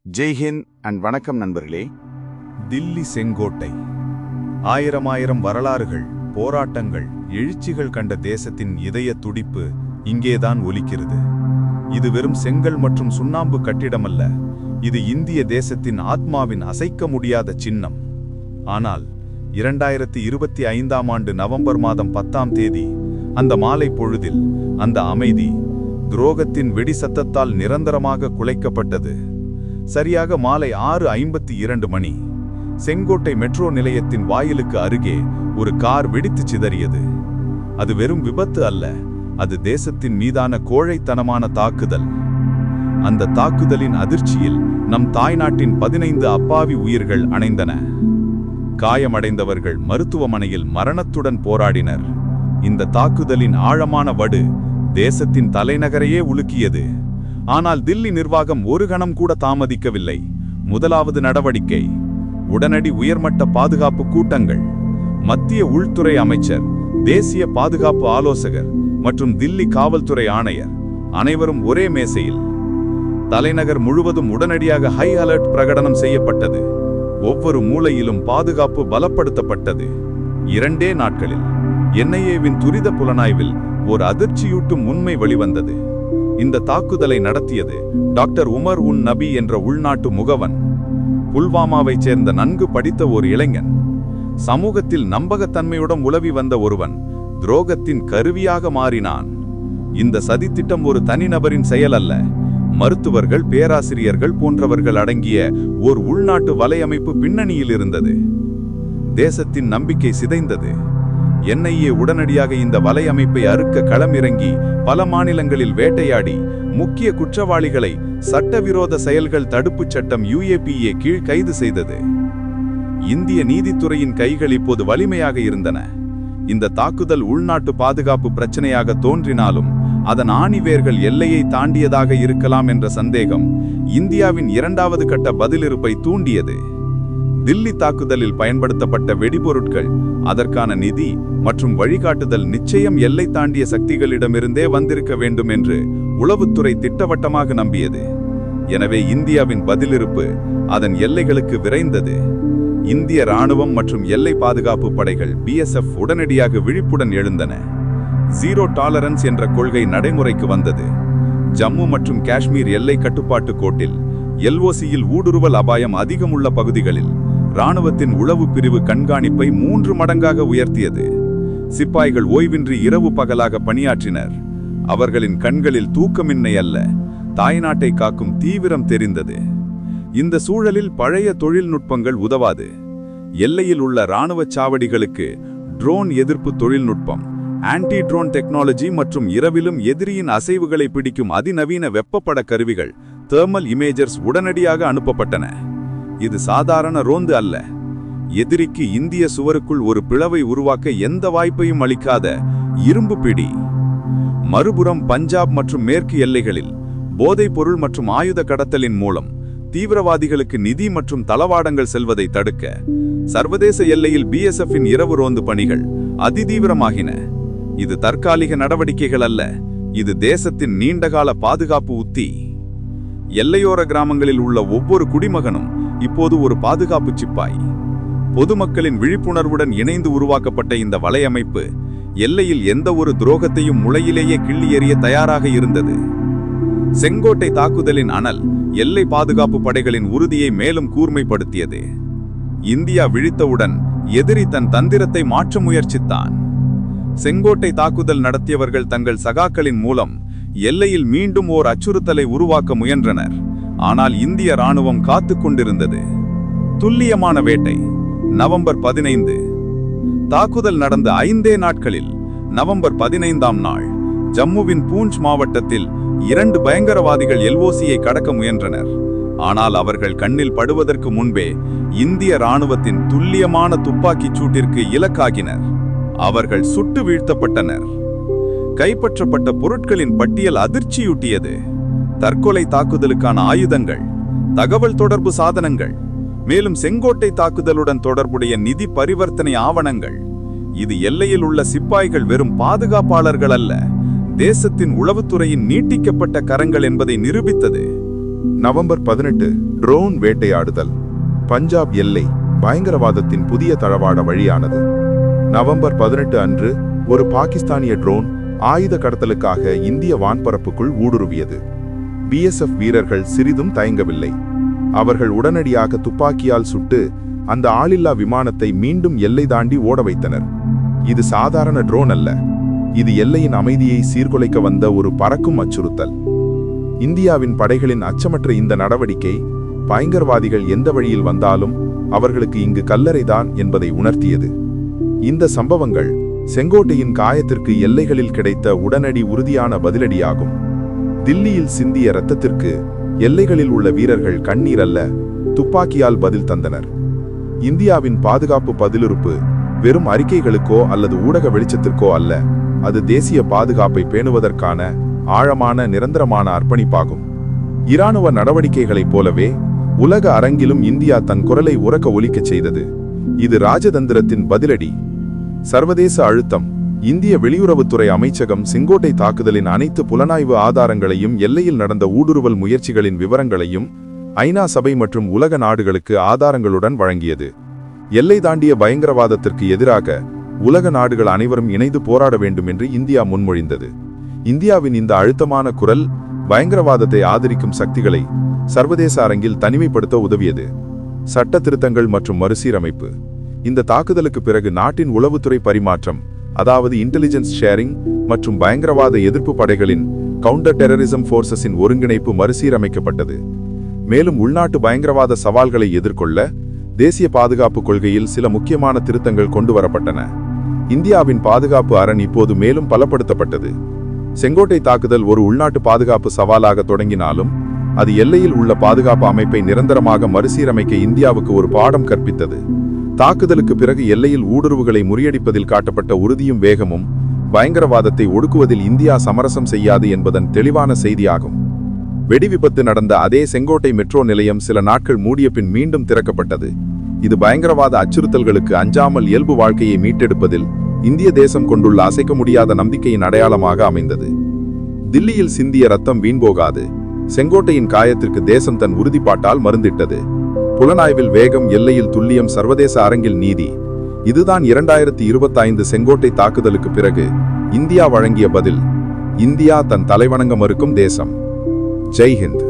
ஜெய்ஹிந்த் and வணக்கம் நண்பர்களே. தில்லி செங்கோட்டை. ஆயிரம் வரலாறுகள், போராட்டங்கள், எழுச்சிகள் கண்ட தேசத்தின் இதய துடிப்பு இங்கேதான் ஒலிக்கிறது. இது வெறும் செங்கல் மற்றும் சுண்ணாம்பு கட்டிடமல்ல, இது இந்திய தேசத்தின் ஆத்மாவின் அசைக்க முடியாத சின்னம். ஆனால் 2025ஆம் ஆண்டு நவம்பர் மாதம் 10ஆம் தேதி அந்த மாலை பொழுதில் அந்த அமைதி துரோகத்தின் வெடி சத்தத்தால் நிரந்தரமாக குலைக்கப்பட்டது. சரியாக மாலை 6:52 மணி. செங்கோட்டை மெட்ரோ நிலையத்தின் வாயிலுக்கு அருகே ஒரு கார் வெடித்து சிதறியது. அது வெறும் விபத்து அல்ல, அது தேசத்தின் மீதான கோழைத்தனமான தாக்குதல். அந்த தாக்குதலின் அதிர்ச்சியில் நம் தாய்நாட்டின் 15 அப்பாவி உயிர்கள் அணைந்தன. காயமடைந்தவர்கள் மருத்துவமனையில் மரணத்துடன் போராடினர். இந்த தாக்குதலின் ஆழமான வடு தேசத்தின் தலைநகரையே உலுக்கியது. ஆனால் தில்லி நிர்வாகம் ஒரு கணம் கூட தாமதிக்கவில்லை. முதலாவது நடவடிக்கை உடனடி உயர்மட்ட பாதுகாப்பு கூட்டங்கள். மத்திய உள்துறை அமைச்சர், தேசிய பாதுகாப்பு ஆலோசகர் மற்றும் தில்லி காவல்துறை ஆணையர் அனைவரும் ஒரே மேசையில். தலைநகர் முழுவதும் உடனடியாக ஹை அலர்ட் பிரகடனம் செய்யப்பட்டது. ஒவ்வொரு மூலையிலும் பாதுகாப்பு பலப்படுத்தப்பட்டது. 2 நாட்களில் NIAவின் துரித புலனாய்வில் ஒரு அதிர்ச்சியூட்டும் உண்மை வெளிவந்தது. இந்த தாக்குதலை நடத்தியது டாக்டர் உமர் உன் நபி என்ற உள்நாட்டு முகவன். புல்வாமாவைச் சேர்ந்த நன்கு படித்த ஒரு இளைஞன், சமூகத்தில் நம்பகத்தன்மையுடன் உலவி வந்த ஒருவன் துரோகத்தின் கருவியாக மாறினான். இந்த சதித்திட்டம் ஒரு தனிநபரின் செயல் அல்ல, மருத்துவர்கள், பேராசிரியர்கள் போன்றவர்கள் அடங்கிய ஓர் உள்நாட்டு வலையமைப்பு பின்னணியில் இருந்தது. தேசத்தின் நம்பிக்கை சிதைந்தது. NIA உடனடியாக இந்த வலையமைப்பை அறுக்க களமிறங்கி பல மாநிலங்களில் வேட்டையாடி முக்கிய குற்றவாளிகளை சட்டவிரோத செயல்கள் தடுப்புச் சட்டம் UAPA கீழ் கைது செய்தது. இந்திய நீதித்துறையின் கைகள் இப்போது வலிமையாக இருந்தன. இந்த தாக்குதல் உள்நாட்டு பாதுகாப்பு பிரச்சனையாக தோன்றினாலும் அதன் ஆணிவேர்கள் எல்லையை தாண்டியதாக இருக்கலாம் என்ற சந்தேகம் இந்தியாவின் 2வது கட்ட பதிலிருப்பை தூண்டியது. தில்லி தாக்குதலில் பயன்படுத்தப்பட்ட வெடிபொருட்கள், அதற்கான நிதி மற்றும் வழிகாட்டுதல் நிச்சயம் எல்லை தாண்டிய சக்திகளிடமிருந்தே வந்திருக்க வேண்டும் என்று உளவுத்துறை திட்டவட்டமாக நம்பியது. எனவே இந்தியாவின் பதிலிருப்பு அதன் எல்லைகளுக்கு விரைந்தது. இந்திய இராணுவம் மற்றும் எல்லை பாதுகாப்பு படைகள் BSF உடனடியாக விழிப்புடன் எழுந்தன. ஜீரோ டாலரன்ஸ் என்ற கொள்கை நடைமுறைக்கு வந்தது. ஜம்மு மற்றும் காஷ்மீர் எல்லை கட்டுப்பாட்டு கோட்டில் LOCயில் ஊடுருவல் அபாயம் அதிகமுள்ள பகுதிகளில் இராணுவத்தின் உளவு பிரிவு கண்காணிப்பை 3 மடங்காக உயர்த்தியது. சிப்பாய்கள் ஓய்வின்றி இரவு பகலாக பணியாற்றினர். அவர்களின் கண்களில் தூக்கமின்மை அல்ல, தாய்நாட்டை காக்கும் தீவிரம் தெரிந்தது. இந்த சூழலில் பழைய தொழில்நுட்பங்கள் உதவாது. எல்லையில் உள்ள இராணுவச் சாவடிகளுக்கு ட்ரோன் எதிர்ப்பு தொழில்நுட்பம், ஆன்டி ட்ரோன் டெக்னாலஜி மற்றும் இரவிலும் எதிரியின் அசைவுகளை பிடிக்கும் அதிநவீன வெப்பப்பட கருவிகள், தெர்மல் இமேஜர்ஸ் உடனடியாக அனுப்பப்பட்டன. இது சாதாரண ரோந்து அல்ல, எதிரிக்கு இந்திய சுவருக்குள் ஒரு பிளவை உருவாக்க எந்த வாய்ப்பையும் அளிக்காத இரும்பு பிடி. மறுபுறம் பஞ்சாப் மற்றும் மேற்கு எல்லைகளில் போதைப் பொருள் மற்றும் ஆயுத கடத்தலின் மூலம் தீவிரவாதிகளுக்கு நிதி மற்றும் தளவாடங்கள் செல்வதை தடுக்க சர்வதேச எல்லையில் BSFின் இரவு ரோந்து பணிகள் அதிதீவிரமாகின. இது தற்காலிக நடவடிக்கைகள் அல்ல, இது தேசத்தின் நீண்டகால பாதுகாப்பு உத்தி. எல்லையோர கிராமங்களில் உள்ள ஒவ்வொரு குடிமகனும் இப்போது ஒரு பாதுகாப்பு சிப்பாய். பொதுமக்களின் விழிப்புணர்வுடன் இணைந்து உருவாக்கப்பட்ட இந்த வலையமைப்பு எல்லையில் எந்த ஒரு துரோகத்தையும் முளையிலேயே கிள்ளி எறிய தயாராக இருந்தது. செங்கோட்டை தாக்குதலின் அனல் எல்லை பாதுகாப்பு படைகளின் உறுதியை மேலும் கூர்மைப்படுத்தியது. இந்தியா விழித்தவுடன் எதிரி தன் தந்திரத்தை மாற்ற முயற்சித்தான். செங்கோட்டை தாக்குதல் நடத்தியவர்கள் தங்கள் சகாக்களின் மூலம் எல்லையில் மீண்டும் ஓர் அச்சுறுத்தலை உருவாக்க முயன்றனர். ஆனால் இந்திய இராணுவம் காத்து கொண்டிருந்தது. துல்லியமான வேட்டை. நவம்பர் 15. தாக்குதல் நடந்த 5 நாட்களில் நவம்பர் 15ஆம் நாள் ஜம்முவின் பூஞ்ச் மாவட்டத்தில் 2 பயங்கரவாதிகள் LOCயை கடக்க முயன்றனர். ஆனால் அவர்கள் கண்ணில் படுவதற்கு முன்பே இந்திய இராணுவத்தின் துல்லியமான துப்பாக்கிச் சூட்டிற்கு இலக்காகினர். அவர்கள் சுட்டு வீழ்த்தப்பட்டனர். கைப்பற்றப்பட்ட பொருட்களின் பட்டியல் அதிர்ச்சியூட்டியது. தற்கொலை தாக்குதலுக்கான ஆயுதங்கள், தகவல் தொடர்பு சாதனங்கள், மேலும் செங்கோட்டை தாக்குதலுடன் தொடர்புடைய நிதி பரிவர்த்தனை ஆவணங்கள். இது எல்லையில் உள்ள சிப்பாய்கள் வெறும் பாதுகாப்பாளர்கள் அல்ல, தேசத்தின் உளவுத்துறையின் நீட்டிக்கப்பட்ட கரங்கள் என்பதை நிரூபித்தது. நவம்பர் 18 ட்ரோன் வேட்டையாடுதல். பஞ்சாப் எல்லை பயங்கரவாதத்தின் புதிய தளவாட வழியானது. நவம்பர் 18 அன்று ஒரு பாகிஸ்தானிய ட்ரோன் ஆயுத கடத்தலுக்காக இந்திய வான்பரப்புக்குள் ஊடுருவியது. BSF வீரர்கள் சிறிதும் தயங்கவில்லை. அவர்கள் உடனடியாக துப்பாக்கியால் சுட்டு அந்த ஆளில்லா விமானத்தை மீண்டும் எல்லை தாண்டி ஓட வைத்தனர். இது சாதாரண ட்ரோன் அல்ல, இது எல்லையின் அமைதியை சீர்குலைக்க வந்த ஒரு பறக்கும் அச்சுறுத்தல். இந்தியாவின் படைகளின் அச்சமற்ற இந்த நடவடிக்கை பயங்கரவாதிகள் எந்த வழியில் வந்தாலும் அவர்களுக்கு இங்கு கல்லறைதான் என்பதை உணர்த்தியது. இந்த சம்பவங்கள் செங்கோட்டையின் காயத்திற்கு எல்லைகளில் கிடைத்த உடனடி உறுதியான பதிலடியாகும். தில்லியில் சிந்திய இரத்தத்திற்கு எல்லைகளில் உள்ள வீரர்கள் கண்ணீர் அல்ல, துப்பாக்கியால் பதில் தந்தனர். இந்தியாவின் பாதுகாப்பு பதிலுறுப்பு வெறும் அறிக்கைகளுக்கோ அல்லது ஊடக வெளிச்சத்திற்கோ அல்ல, அது தேசிய பாதுகாப்பை பேணுவதற்கான ஆழமான நிரந்தரமான அர்ப்பணிப்பாகும். இராணுவ நடவடிக்கைகளைப் போலவே உலக அரங்கிலும் இந்தியா தன் குரலை உரக்க ஒலிக்கச் செய்தது. இது ராஜதந்திரத்தின் பதிலடி. சர்வதேச அழுத்தம். இந்திய வெளியுறவுத்துறை அமைச்சகம் செங்கோட்டை தாக்குதலின் அனைத்து புலனாய்வு ஆதாரங்களையும், எல்லையில் நடந்த ஊடுருவல் முயற்சிகளின் விவரங்களையும் ஐநா சபை மற்றும் உலக நாடுகளுக்கு ஆதாரங்களுடன் வழங்கியது. எல்லை தாண்டிய பயங்கரவாதத்திற்கு எதிராக உலக நாடுகள் அனைவரும் இணைந்து போராட வேண்டும் என்று இந்தியா முன்மொழிந்தது. இந்தியாவின் இந்த அழுத்தமான குரல் பயங்கரவாதத்தை ஆதரிக்கும் சக்திகளை சர்வதேச அரங்கில் தனிமைப்படுத்த உதவியது. சட்ட திருத்தங்கள் மற்றும் மறுசீரமைப்பு. இந்த தாக்குதலுக்கு பிறகு நாட்டின் உளவுத்துறை பரிமாற்றம், அதாவது இன்டெலிஜென்ஸ் ஷேரிங் மற்றும் பயங்கரவாத எதிர்ப்பு படைகளின் கவுண்டர் டெரரிசம் ஃபோர்ஸஸின் ஒருங்கிணைப்பு மறுசீரமைக்கப்பட்டது. மேலும் உள்நாட்டு பயங்கரவாத சவால்களை எதிர்கொள்ள தேசிய பாதுகாப்பு கொள்கையில் சில முக்கியமான திருத்தங்கள் கொண்டு வரப்பட்டன. இந்தியாவின் பாதுகாப்பு அரண் இப்போது மேலும் பலப்படுத்தப்பட்டது. செங்கோட்டை தாக்குதல் ஒரு உள்நாட்டு பாதுகாப்பு சவாலாக தொடங்கினாலும் அது எல்லையில் உள்ள பாதுகாப்பு அமைப்பை நிரந்தரமாக மறுசீரமைக்க இந்தியாவுக்கு ஒரு பாடம் கற்பித்தது. தாக்குதலுக்கு பிறகு எல்லையில் ஊடுருவுகளை முறியடிப்பதில் காட்டப்பட்ட உறுதியும் வேகமும் பயங்கரவாதத்தை ஒடுக்குவதில் இந்தியா சமரசம் செய்யாது என்பதன் தெளிவான செய்தியாகும். வெடிவிபத்து நடந்த அதே செங்கோட்டை மெட்ரோ நிலையம் சில நாட்கள் மூடிய பின் மீண்டும் திறக்கப்பட்டது. இது பயங்கரவாத அச்சுறுத்தல்களுக்கு அஞ்சாமல் இயல்பு வாழ்க்கையை மீட்டெடுப்பதில் இந்திய தேசம் கொண்டுள்ள அசைக்க முடியாத நம்பிக்கையின் அடையாளமாக அமைந்தது. தில்லியில் சிந்திய ரத்தம் வீண்போகாது. செங்கோட்டையின் காயத்திற்கு தேசம் தன் உறுதிப்பாட்டால் மருந்திட்டது. புலனாய்வில் வேகம், எல்லையில் துல்லியம், சர்வதேச அரங்கில் நீதி. இதுதான் 2025 செங்கோட்டை தாக்குதலுக்கு பிறகு இந்தியா வழங்கிய பதில். இந்தியா தன் தலைவணங்க மறுக்கும் தேசம். ஜெய் ஹிந்த்.